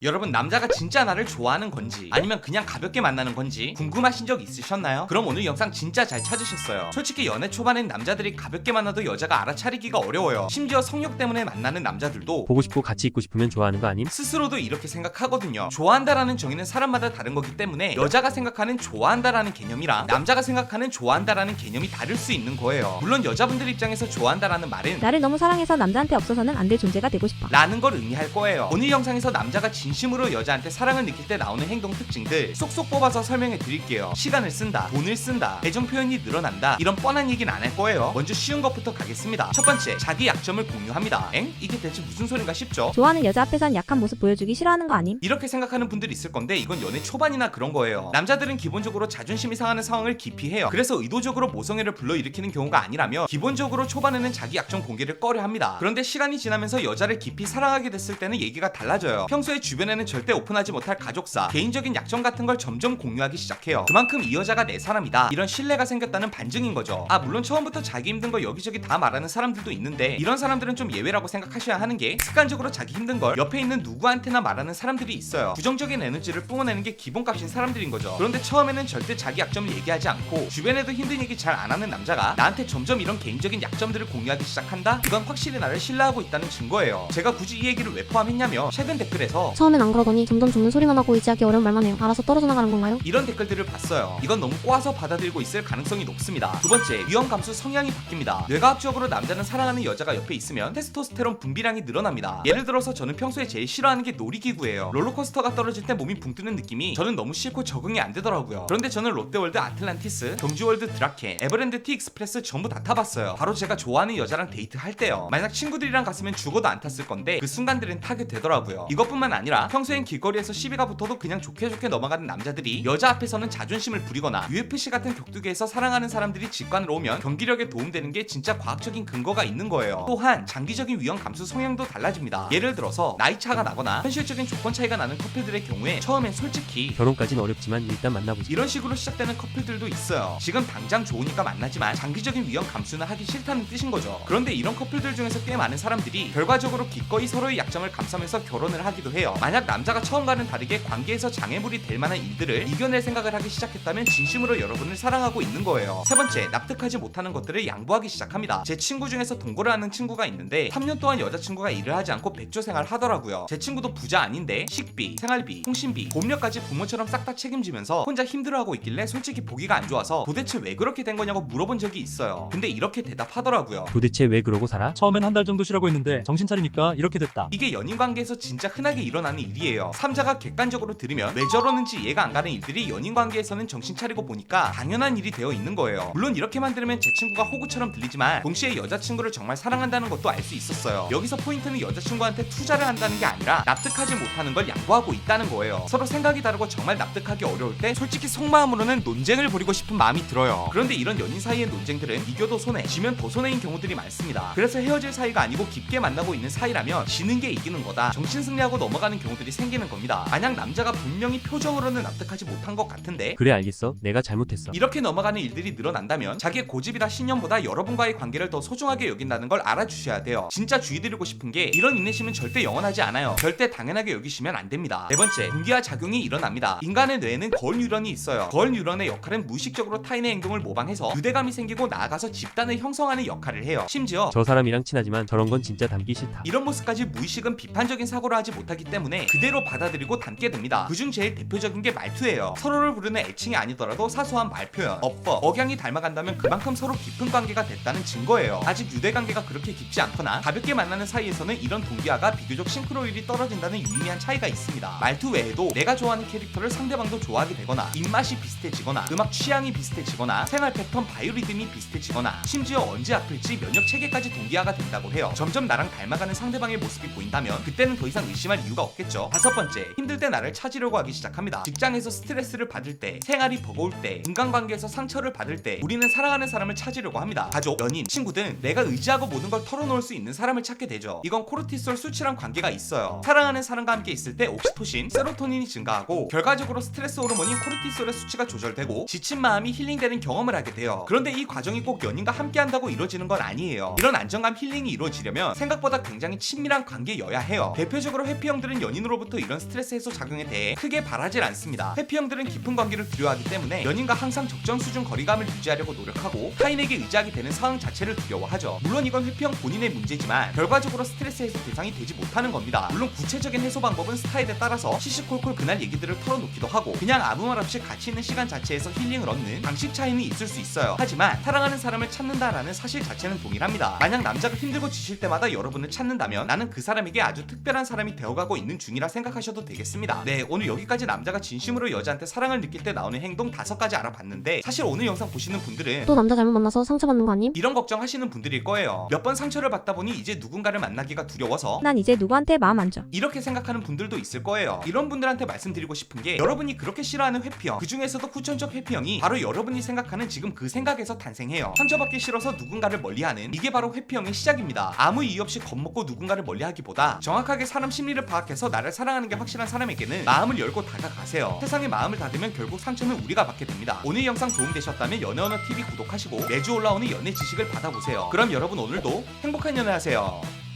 여러분, 남자가 진짜 나를 좋아하는 건지 아니면 그냥 가볍게 만나는 건지 궁금하신 적 있으셨나요? 그럼 오늘 영상 진짜 잘 찾으셨어요. 솔직히 연애 초반엔 남자들이 가볍게 만나도 여자가 알아차리기가 어려워요. 심지어 성욕 때문에 만나는 남자들도 보고 싶고 같이 있고 싶으면 좋아하는 거 아님? 스스로도 이렇게 생각하거든요. 좋아한다라는 정의는 사람마다 다른 거기 때문에 여자가 생각하는 좋아한다라는 개념이랑 남자가 생각하는 좋아한다라는 개념이 다를 수 있는 거예요. 물론 여자분들 입장에서 좋아한다라는 말은 나를 너무 사랑해서 남자한테 없어서는 안 될 존재가 되고 싶어 라는 걸 의미할 거예요. 오늘 영상에서 남자가 진심으로 여자한테 사랑을 느낄 때 나오는 행동 특징들 쏙쏙 뽑아서 설명해 드릴게요. 시간을 쓴다, 돈을 쓴다, 애정 표현이 늘어난다, 이런 뻔한 얘기는 안 할 거예요. 먼저 쉬운 것부터 가겠습니다. 첫 번째, 자기 약점을 공유합니다. 엥? 이게 대체 무슨 소린가 싶죠? 좋아하는 여자 앞에선 약한 모습 보여주기 싫어하는 거 아님? 이렇게 생각하는 분들 있을 건데 이건 연애 초반이나 그런 거예요. 남자들은 기본적으로 자존심이 상하는 상황을 기피해요. 그래서 의도적으로 모성애를 불러일으키는 경우가 아니라면 기본적으로 초반에는 자기 약점 공개를 꺼려 합니다. 그런데 시간이 지나면서 여자를 깊이 사랑하게 됐을 때는 얘기가 달라져요. 평소에 주변에는 절대 오픈하지 못할 가족사, 개인적인 약점 같은 걸 점점 공유하기 시작해요. 그만큼 이 여자가 내 사람이다, 이런 신뢰가 생겼다는 반증인 거죠. 물론 처음부터 자기 힘든 걸 여기저기 다 말하는 사람들도 있는데 이런 사람들은 좀 예외라고 생각하셔야 하는 게, 습관적으로 자기 힘든 걸 옆에 있는 누구한테나 말하는 사람들이 있어요. 부정적인 에너지를 뿜어내는 게 기본값인 사람들인 거죠. 그런데 처음에는 절대 자기 약점을 얘기하지 않고 주변에도 힘든 얘기 잘 안 하는 남자가 나한테 점점 이런 개인적인 약점들을 공유하기 시작한다? 이건 확실히 나를 신뢰하고 있다는 증거예요. 제가 굳이 이 얘기를 왜 포함했냐면 최근 댓글에서 처음엔 안 그러더니 점점 죽는 소리만 하고 의지하기 어려운 말만 해요. 알아서 떨어져 나가는 건가요? 이런 댓글들을 봤어요. 이건 너무 꼬아서 받아들이고 있을 가능성이 높습니다. 두 번째, 위험 감수 성향이 바뀝니다. 뇌과학적으로 남자는 사랑하는 여자가 옆에 있으면 테스토스테론 분비량이 늘어납니다. 예를 들어서 저는 평소에 제일 싫어하는 게 놀이기구예요. 롤러코스터가 떨어질 때 몸이 붕 뜨는 느낌이 저는 너무 싫고 적응이 안 되더라고요. 그런데 저는 롯데월드 아틀란티스, 경주월드 드라켄, 에버랜드 티익스프레스 전부 다 타봤어요. 바로 제가 좋아하는 여자랑 데이트할 때요. 만약 친구들이랑 갔으면 죽어도 안 탔을 건데 그 순간들은 타게 되더라고요. 이것뿐만 아니라 평소엔 길거리에서 시비가 붙어도 그냥 좋게 넘어가는 남자들이 여자 앞에서는 자존심을 부리거나 UFC 같은 격투기에서 사랑하는 사람들이 직관으로 오면 경기력에 도움되는 게 진짜 과학적인 근거가 있는 거예요. 또한 장기적인 위험 감수 성향도 달라집니다. 예를 들어서 나이 차가 나거나 현실적인 조건 차이가 나는 커플들의 경우에 처음엔 솔직히 결혼까진 어렵지만 일단 만나보자. 이런 식으로 시작되는 커플들도 있어요. 지금 당장 좋으니까 만나지만 장기적인 위험 감수는 하기 싫다는 뜻인 거죠. 그런데 이런 커플들 중에서 꽤 많은 사람들이 결과적으로 기꺼이 서로의 약점을 감싸면서 결혼을 하기도 해요. 만약 남자가 처음과는 다르게 관계에서 장애물이 될 만한 일들을 이겨낼 생각을 하기 시작했다면 진심으로 여러분을 사랑하고 있는 거예요. 세 번째, 납득하지 못하는 것들을 양보하기 시작합니다. 제 친구 중에서 동거를 하는 친구가 있는데 3년 동안 여자친구가 일을 하지 않고 백조 생활 하더라고요. 제 친구도 부자 아닌데 식비, 생활비, 통신비, 보험료까지 부모처럼 싹 다 책임지면서 혼자 힘들어하고 있길래 솔직히 보기가 안 좋아서 도대체 왜 그렇게 된 거냐고 물어본 적이 있어요. 근데 이렇게 대답하더라고요. 도대체 왜 그러고 살아? 처음엔 한 달 정도 쉬라고 했는데 정신 차리니까 이렇게 됐다. 이게 연인 관계에서 진짜 흔하게 일어나는 일이에요. 3자가 객관적으로 들으면 왜 저러는지 이해가 안 가는 일들이 연인 관계에서는 정신 차리고 보니까 당연한 일이 되어 있는 거예요. 물론 이렇게만 들으면 제 친구가 호구처럼 들리지만 동시에 여자친구를 정말 사랑한다는 것도 알 수 있었어요. 여기서 포인트는 여자친구한테 투자를 한다는 게 아니라 납득하지 못하는 걸 양보하고 있다는 거예요. 서로 생각이 다르고 정말 납득하기 어려울 때 솔직히 속마음으로는 논쟁을 벌이고 싶은 마음이 들어요. 그런데 이런 연인 사이의 논쟁들은 이겨도 손해, 지면 더 손해인 경우들이 많습니다. 그래서 헤어질 사이가 아니고 깊게 만나고 있는 사이라면 지는 게 이기는 거다, 정신승리하고 넘어가는 경우들이 생기는 겁니다. 만약 남자가 분명히 표정으로는 납득하지 못한 것 같은데 그래 알겠어. 내가 잘못했어. 이렇게 넘어가는 일들이 늘어난다면 자기의 고집이나 신념보다 여러분과의 관계를 더 소중하게 여긴다는 걸 알아주셔야 돼요. 진짜 주의드리고 싶은 게 이런 인내심은 절대 영원하지 않아요. 절대 당연하게 여기시면 안 됩니다. 네 번째, 분기화 작용이 일어납니다. 인간의 뇌에는 거울 뉴런이 있어요. 거울 뉴런의 역할은 무의식적으로 타인의 행동을 모방해서 유대감이 생기고 나아가서 집단을 형성하는 역할을 해요. 심지어 저 사람이랑 친하지만 저런 건 진짜 닮기 싫다. 이런 모습까지 무의식은 비판적인 사고를 하지 못하기 때문에 그대로 받아들이고 닮게 됩니다. 그중 제일 대표적인 게 말투예요. 서로를 부르는 애칭이 아니더라도 사소한 말표현, 어법, 억양이 닮아간다면 그만큼 서로 깊은 관계가 됐다는 증거예요. 아직 유대관계가 그렇게 깊지 않거나 가볍게 만나는 사이에서는 이런 동기화가 비교적 싱크로율이 떨어진다는 유의미한 차이가 있습니다. 말투 외에도 내가 좋아하는 캐릭터를 상대방도 좋아하게 되거나 입맛이 비슷해지거나 음악 취향이 비슷해지거나 생활 패턴 바이오리듬이 비슷해지거나 심지어 언제 아플지 면역 체계까지 동기화가 된다고 해요. 점점 나랑 닮아가는 상대방의 모습이 보인다면 그때는 더 이상 의심할 이유가 없겠죠. 다섯 번째, 힘들 때 나를 찾으려고 하기 시작합니다. 직장에서 스트레스를 받을 때, 생활이 버거울 때, 인간관계에서 상처를 받을 때 우리는 사랑하는 사람을 찾으려고 합니다. 가족, 연인, 친구 등 내가 의지하고 모든 걸 털어놓을 수 있는 사람을 찾게 되죠. 이건 코르티솔 수치랑 관계가 있어요. 사랑하는 사람과 함께 있을 때 옥시토신, 세로토닌이 증가하고 결과적으로 스트레스 호르몬인 코르티솔의 수치가 조절되고 지친 마음이 힐링되는 경험을 하게 돼요. 그런데 이 과정이 꼭 연인과 함께 한다고 이루어지는 건 아니에요. 이런 안정감 힐링이 이루어지려면 생각보다 굉장히 친밀한 관계여야 해요. 대표적으로 회피형들은 연인으로부터 이런 스트레스 해소 작용에 대해 크게 바라질 않습니다. 회피형들은 깊은 관계를 두려워하기 때문에 연인과 항상 적정 수준 거리감을 유지하려고 노력하고 타인에게 의지하게 되는 상황 자체를 두려워하죠. 물론 이건 회피형 본인의 문제지만 결과적으로 스트레스 해소 대상이 되지 못하는 겁니다. 물론 구체적인 해소 방법은 스타일에 따라서 시시콜콜 그날 얘기들을 털어놓기도 하고 그냥 아무 말 없이 같이 있는 시간 자체에서 힐링을 얻는 방식 차이는 있을 수 있어요. 하지만 사랑하는 사람을 찾는다라는 사실 자체는 동일합니다. 만약 남자가 힘들고 지칠 때마다 여러분을 찾는다면 나는 그 사람에게 아주 특별한 사람이 되어가고 있는 중이라 생각하셔도 되겠습니다. 네, 오늘 여기까지 남자가 진심으로 여자한테 사랑을 느낄 때 나오는 행동 5가지 알아봤는데 사실 오늘 영상 보시는 분들은 또 남자 잘못 만나서 상처받는 거 아님? 이런 걱정하시는 분들일 거예요. 몇 번 상처를 받다 보니 이제 누군가를 만나기가 두려워서 난 이제 누구한테 마음 안 줘. 이렇게 생각하는 분들도 있을 거예요. 이런 분들한테 말씀드리고 싶은 게 여러분이 그렇게 싫어하는 회피형, 그 중에서도 후천적 회피형이 바로 여러분이 생각하는 지금 그 생각에서 탄생해요. 상처받기 싫어서 누군가를 멀리하는 이게 바로 회피형의 시작입니다. 아무 이유 없이 겁먹고 누군가를 멀리하기보다 정확하게 사람 심리를 파악해서 나를 사랑하는 게 확실한 사람에게는 마음을 열고 다가가세요. 세상에 마음을 닫으면 결국 상처는 우리가 받게 됩니다. 오늘 영상 도움되셨다면 연애언어TV 구독하시고 매주 올라오는 연애 지식을 받아보세요. 그럼 여러분 오늘도 행복한 연애 하세요.